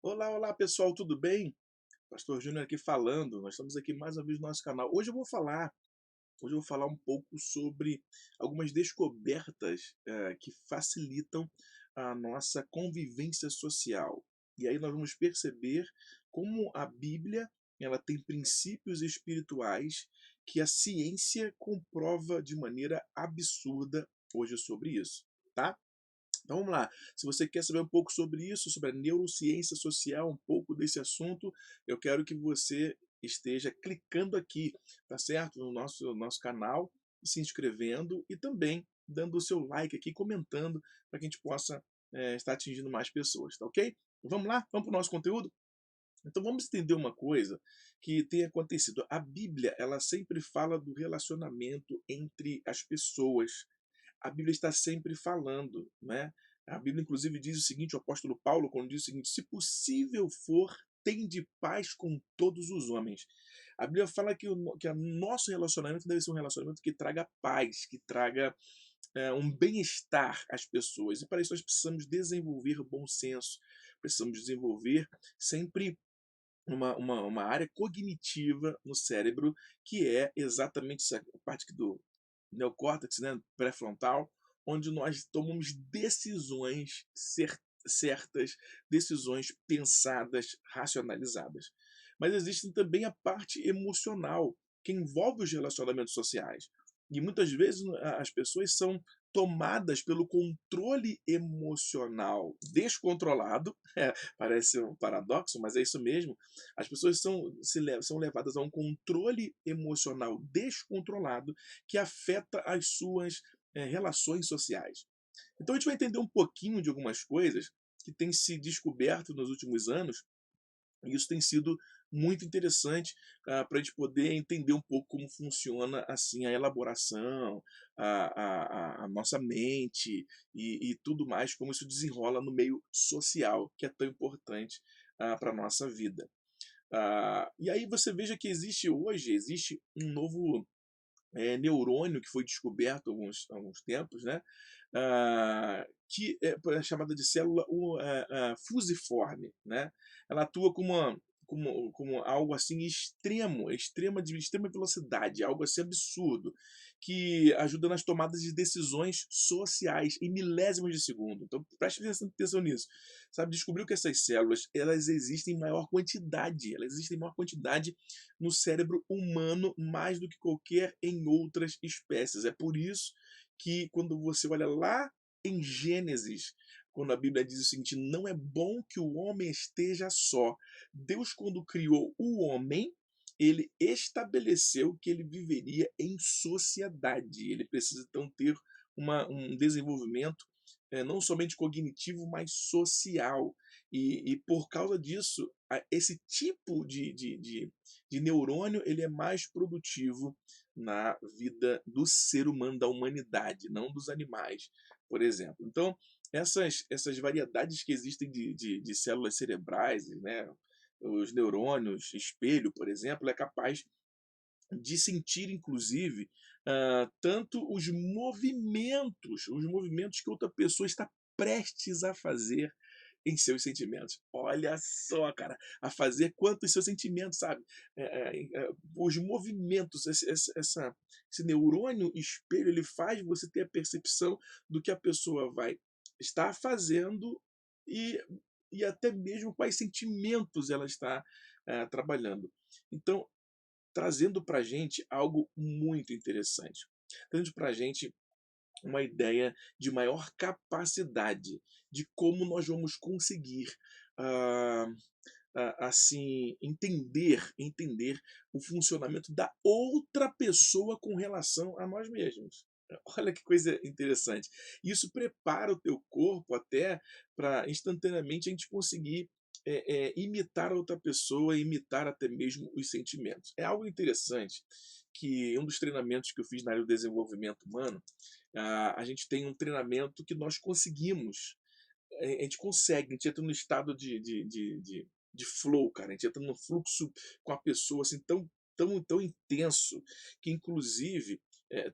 Olá, olá pessoal, tudo bem? Pastor Júnior aqui falando. Nós estamos aqui mais uma vez no nosso canal. Hoje eu vou falar um pouco sobre algumas descobertas que facilitam a nossa convivência social. E aí nós vamos perceber como a Bíblia ela tem princípios espirituais que a ciência comprova de maneira absurda hoje sobre isso, tá? Então vamos lá. Se você quer saber um pouco sobre isso, sobre a neurociência social, um pouco desse assunto, eu quero que você esteja clicando aqui, tá certo? No nosso canal, se inscrevendo e também dando o seu like aqui, comentando, para que a gente possa estar atingindo mais pessoas, tá ok? Vamos lá? Vamos para o nosso conteúdo? Então vamos entender uma coisa que tem acontecido. A Bíblia, ela sempre fala do relacionamento entre as pessoas. A Bíblia está sempre falando, né? A Bíblia, inclusive, diz o seguinte, o apóstolo Paulo, quando diz o seguinte, se possível for, tende paz com todos os homens. A Bíblia fala que o nosso relacionamento deve ser um relacionamento que traga paz, que traga um bem-estar às pessoas. E para isso nós precisamos desenvolver bom senso, precisamos desenvolver sempre uma área cognitiva no cérebro, que é exatamente essa parte aqui do neocórtex, né, pré-frontal, onde nós tomamos decisões certas, decisões pensadas, racionalizadas. Mas existe também a parte emocional, que envolve os relacionamentos sociais. E muitas vezes as pessoas são tomadas pelo controle emocional descontrolado, parece um paradoxo, mas é isso mesmo. As pessoas são levadas a um controle emocional descontrolado que afeta as suas relações sociais. Então a gente vai entender um pouquinho de algumas coisas que têm se descoberto nos últimos anos, e isso tem sido muito interessante para a gente poder entender um pouco como funciona assim a elaboração, a nossa mente e tudo mais, como isso desenrola no meio social, que é tão importante para a nossa vida. E aí você veja que existe um novo neurônio que foi descoberto há alguns tempos, né? Que é chamada de célula fusiforme, né? Ela atua como algo assim de extrema velocidade, algo assim absurdo, que ajuda nas tomadas de decisões sociais em milésimos de segundo. Então preste atenção nisso. Sabe, descobriu que essas células elas existem em maior quantidade no cérebro humano mais do que qualquer em outras espécies. É por isso que quando você olha lá em Gênesis, quando a Bíblia diz o seguinte, não é bom que o homem esteja só. Deus, quando criou o homem, ele estabeleceu que ele viveria em sociedade. Ele precisa então ter um desenvolvimento não somente cognitivo, mas social. E por causa disso, esse tipo de neurônio ele é mais produtivo na vida do ser humano, da humanidade, não dos animais, por exemplo. Então, essas variedades que existem de células cerebrais, né, os neurônios espelho, por exemplo, é capaz de sentir, inclusive, tanto os movimentos que outra pessoa está prestes a fazer em seus sentimentos. Olha só, cara, a fazer quanto os seus sentimentos, sabe? Os movimentos, esse neurônio espelho, ele faz você ter a percepção do que a pessoa vai estar fazendo e, e até mesmo quais sentimentos ela está trabalhando. Então, trazendo para a gente algo muito interessante. Trazendo para a gente uma ideia de maior capacidade de como nós vamos conseguir ah, assim entender o funcionamento da outra pessoa com relação a nós mesmos. Olha que coisa interessante. Isso prepara o teu corpo até para instantaneamente a gente conseguir imitar a outra pessoa, imitar até mesmo os sentimentos. É algo interessante que um dos treinamentos que eu fiz na área do desenvolvimento humano, a gente tem um treinamento que nós conseguimos, a gente consegue, a gente entra no estado de flow, cara, a gente entra no fluxo com a pessoa assim tão intenso que inclusive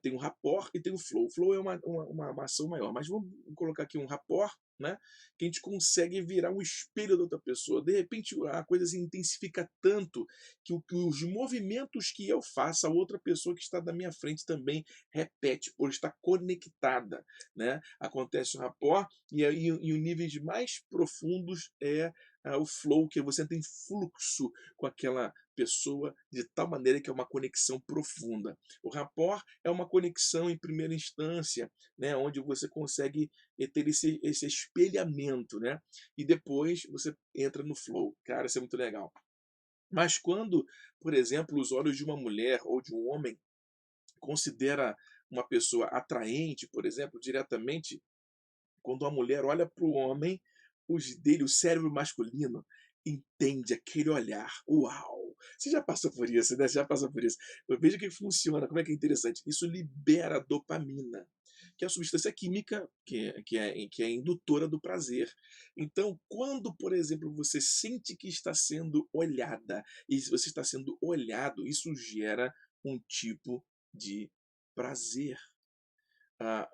tem um rapport e tem o flow. O flow é uma ação maior, mas vamos colocar aqui um rapport né? Que a gente consegue virar um espelho da outra pessoa. De repente, a coisa se intensifica tanto que os movimentos que eu faço, a outra pessoa que está na minha frente também repete, por estar conectada, né? Acontece o rapport e aí e os níveis mais profundos é o flow, que você tem fluxo com aquela pessoa de tal maneira que é uma conexão profunda. O rapport é uma conexão em primeira instância, né, onde você consegue ter esse espelhamento, né? E depois você entra no flow. Cara, isso é muito legal. Mas quando, por exemplo, os olhos de uma mulher ou de um homem considera uma pessoa atraente, por exemplo, diretamente, quando a mulher olha para o homem, o cérebro masculino entende aquele olhar. Uau! Você já passou por isso, né? Você já passou por isso. Veja que funciona, como é que é interessante. Isso libera dopamina, que é a substância química que é indutora do prazer. Então, quando, por exemplo, você sente que está sendo olhada, e se você está sendo olhado, isso gera um tipo de prazer,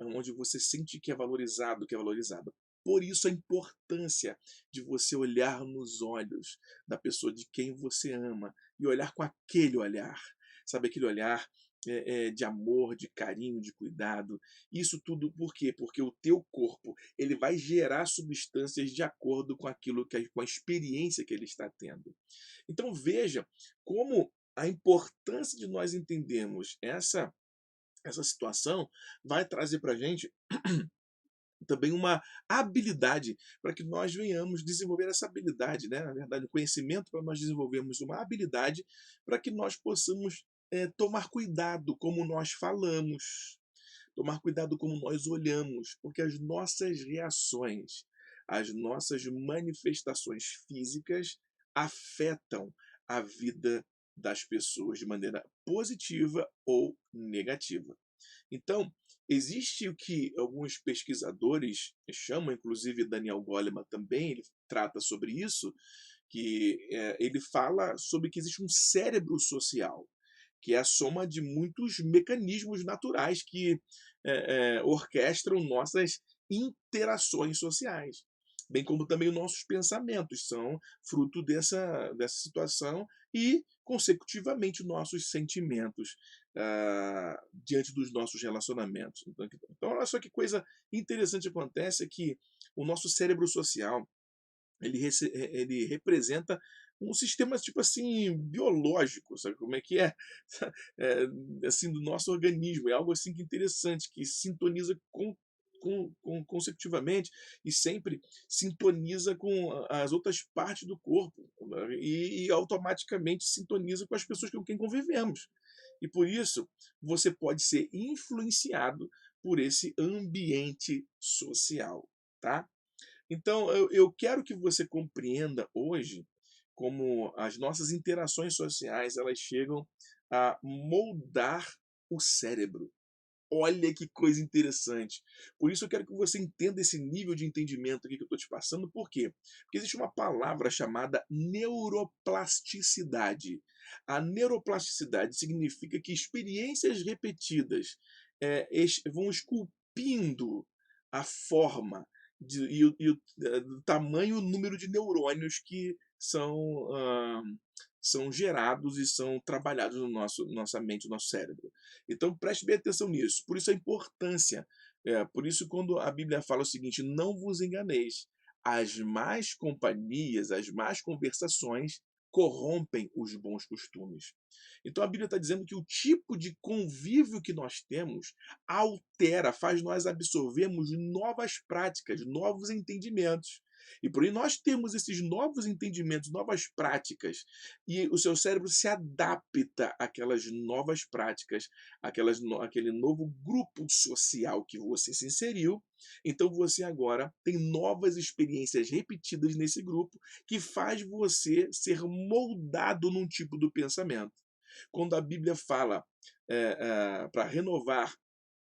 onde você sente que é valorizado, que é valorizada. Por isso a importância de você olhar nos olhos da pessoa de quem você ama e olhar com aquele olhar, sabe, aquele olhar de amor, de carinho, de cuidado. Isso tudo por quê? Porque o teu corpo ele vai gerar substâncias de acordo com aquilo com a experiência que ele está tendo. Então veja como a importância de nós entendermos essa situação vai trazer para a gente também uma habilidade para que nós venhamos desenvolver essa habilidade, né? Na verdade, o conhecimento para nós desenvolvermos uma habilidade para que nós possamos tomar cuidado como nós falamos, tomar cuidado como nós olhamos, porque as nossas reações, as nossas manifestações físicas afetam a vida das pessoas de maneira positiva ou negativa. Então, existe o que alguns pesquisadores chamam, inclusive Daniel Goleman também, ele trata sobre isso, que ele fala sobre que existe um cérebro social, que é a soma de muitos mecanismos naturais que orquestram nossas interações sociais, bem como também os nossos pensamentos são fruto dessa situação e, consecutivamente, nossos sentimentos diante dos nossos relacionamentos. Então, olha só que coisa interessante acontece, é que o nosso cérebro social ele representa um sistema tipo assim biológico, sabe como é que é? É, assim, do nosso organismo, é algo assim que interessante, que sintoniza consecutivamente e sempre sintoniza com as outras partes do corpo, né? E automaticamente sintoniza com as pessoas com quem convivemos. E por isso você pode ser influenciado por esse ambiente social, tá? Então, eu quero que você compreenda hoje como as nossas interações sociais elas chegam a moldar o cérebro. Olha que coisa interessante. Por isso eu quero que você entenda esse nível de entendimento aqui que eu estou te passando. Por quê? Porque existe uma palavra chamada neuroplasticidade. A neuroplasticidade significa que experiências repetidas vão esculpindo a forma o tamanho e o número de neurônios que são gerados e são trabalhados no nossa mente, no nosso cérebro. Então preste bem atenção nisso. Por isso a importância. Por isso quando a Bíblia fala o seguinte, não vos enganeis, as más companhias, as más conversações corrompem os bons costumes. Então a Bíblia está dizendo que o tipo de convívio que nós temos altera, faz nós absorvermos novas práticas, novos entendimentos. E por aí nós temos esses novos entendimentos, novas práticas, e o seu cérebro se adapta àquelas novas práticas, aquele novo grupo social que você se inseriu. Então você agora tem novas experiências repetidas nesse grupo que faz você ser moldado num tipo do pensamento. Quando a Bíblia fala para renovar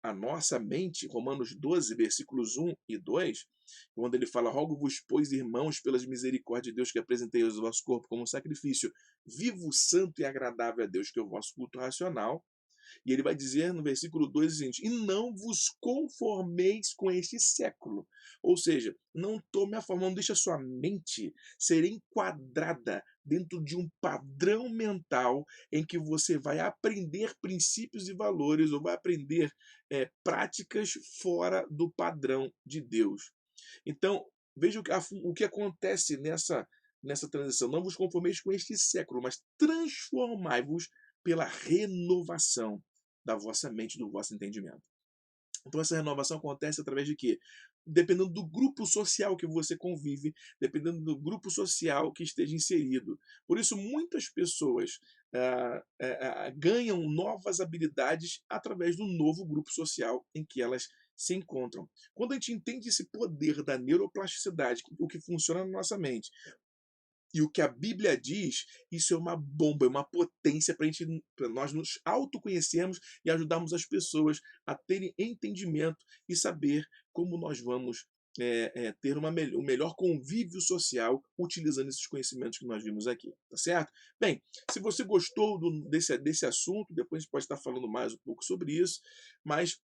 a nossa mente, Romanos 12, versículos 1 e 2, quando ele fala: rogo-vos, pois, irmãos, pelas misericórdias de Deus, que apresentei o vosso corpo como sacrifício vivo, santo e agradável a Deus, que é o vosso culto racional. E ele vai dizer no versículo 2 o seguinte: "E não vos conformeis com este século". Ou seja, não tome a forma, não deixe a sua mente ser enquadrada dentro de um padrão mental em que você vai aprender princípios e valores ou vai aprender práticas fora do padrão de Deus. Então, veja o que acontece nessa transição. Não vos conformeis com este século, mas transformai-vos pela renovação da vossa mente, do vosso entendimento. Então essa renovação acontece através de quê? Dependendo do grupo social que você convive, dependendo do grupo social que esteja inserido. Por isso, muitas pessoas ganham novas habilidades através do novo grupo social em que elas se encontram. Quando a gente entende esse poder da neuroplasticidade, o que funciona na nossa mente, e o que a Bíblia diz, isso é uma bomba, é uma potência para nós nos autoconhecermos e ajudarmos as pessoas a terem entendimento e saber como nós vamos ter um melhor convívio social utilizando esses conhecimentos que nós vimos aqui, tá certo? Bem, se você gostou desse assunto, depois a gente pode estar falando mais um pouco sobre isso, mas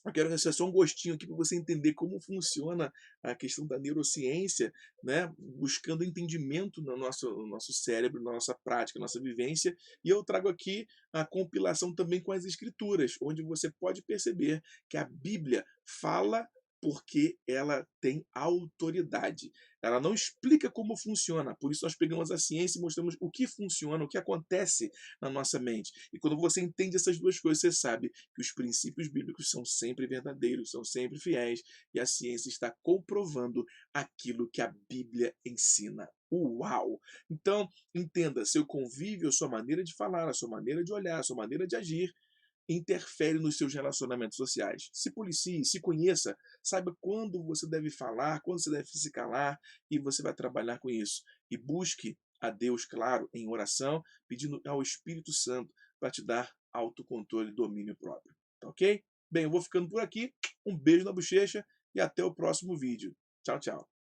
eu quero deixar só um gostinho aqui para você entender como funciona a questão da neurociência, né? Buscando entendimento no nosso cérebro, na nossa prática, na nossa vivência. E eu trago aqui a compilação também com as escrituras, onde você pode perceber que a Bíblia fala porque ela tem autoridade. Ela não explica como funciona, por isso nós pegamos a ciência e mostramos o que funciona, o que acontece na nossa mente. E quando você entende essas duas coisas, você sabe que os princípios bíblicos são sempre verdadeiros, são sempre fiéis, e a ciência está comprovando aquilo que a Bíblia ensina. Uau! Então, entenda, seu convívio, a sua maneira de falar, a sua maneira de olhar, a sua maneira de agir, interfere nos seus relacionamentos sociais. Se policie, se conheça, saiba quando você deve falar, quando você deve se calar, e você vai trabalhar com isso. E busque a Deus, claro, em oração, pedindo ao Espírito Santo para te dar autocontrole e domínio próprio. Tá ok? Bem, eu vou ficando por aqui. Um beijo na bochecha e até o próximo vídeo. Tchau, tchau.